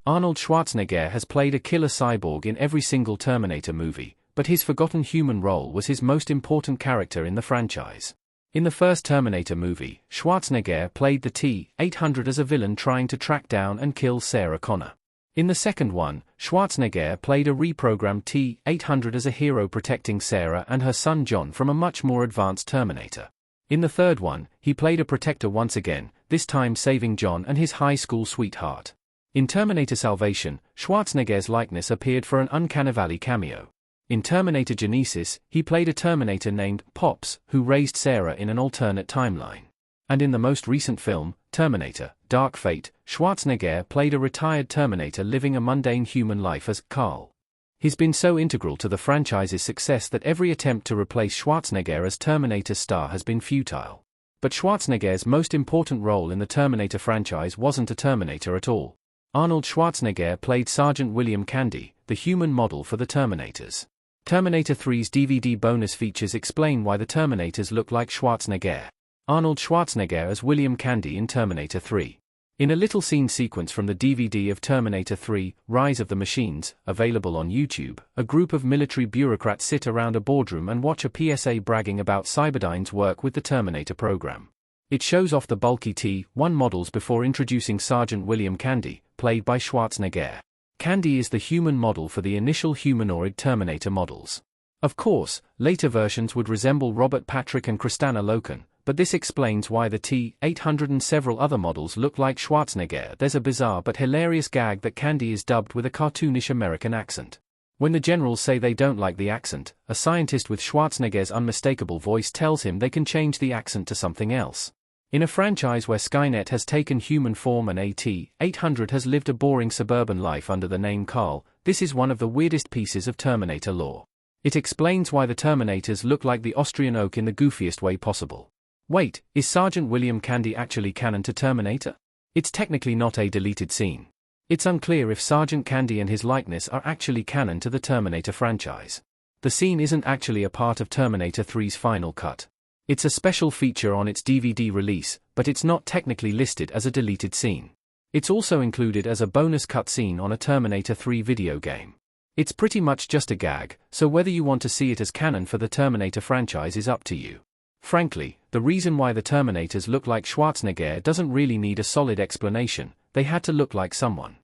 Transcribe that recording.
Arnold Schwarzenegger has played a killer cyborg in every single Terminator movie, but his forgotten human role was his most important character in the franchise. In the first Terminator movie, Schwarzenegger played the T-800 as a villain trying to track down and kill Sarah Connor. In the second one, Schwarzenegger played a reprogrammed T-800 as a hero protecting Sarah and her son John from a much more advanced Terminator. In the third one, he played a protector once again, this time saving John and his high school sweetheart. In Terminator Salvation, Schwarzenegger's likeness appeared for an Uncanny Valley cameo. In Terminator Genesis, he played a Terminator named Pops, who raised Sarah in an alternate timeline. And in the most recent film, Terminator: Dark Fate, Schwarzenegger played a retired Terminator living a mundane human life as Carl. He's been so integral to the franchise's success that every attempt to replace Schwarzenegger as Terminator's star has been futile. But Schwarzenegger's most important role in the Terminator franchise wasn't a Terminator at all. Arnold Schwarzenegger played Sergeant William Candy, the human model for the Terminators. Terminator 3's DVD bonus features explain why the Terminators look like Schwarzenegger. Arnold Schwarzenegger as William Candy in Terminator 3. In a little scene sequence from the DVD of Terminator 3, Rise of the Machines, available on YouTube, a group of military bureaucrats sit around a boardroom and watch a PSA bragging about Cyberdyne's work with the Terminator program. It shows off the bulky T-1 models before introducing Sergeant William Candy, played by Schwarzenegger. Candy is the human model for the initial humanoid Terminator models. Of course, later versions would resemble Robert Patrick and Kristanna Loken, but this explains why the T-800 and several other models look like Schwarzenegger. There's a bizarre but hilarious gag that Candy is dubbed with a cartoonish American accent. When the generals say they don't like the accent, a scientist with Schwarzenegger's unmistakable voice tells him they can change the accent to something else. In a franchise where Skynet has taken human form and a T-800 has lived a boring suburban life under the name Carl, this is one of the weirdest pieces of Terminator lore. It explains why the Terminators look like the Austrian oak in the goofiest way possible. Wait, is Sergeant William Candy actually canon to Terminator? It's technically not a deleted scene. It's unclear if Sergeant Candy and his likeness are actually canon to the Terminator franchise. The scene isn't actually a part of Terminator 3's final cut. It's a special feature on its DVD release, but it's not technically listed as a deleted scene. It's also included as a bonus cut scene on a Terminator 3 video game. It's pretty much just a gag, so whether you want to see it as canon for the Terminator franchise is up to you. Frankly, the reason why the Terminators look like Schwarzenegger doesn't really need a solid explanation. They had to look like someone.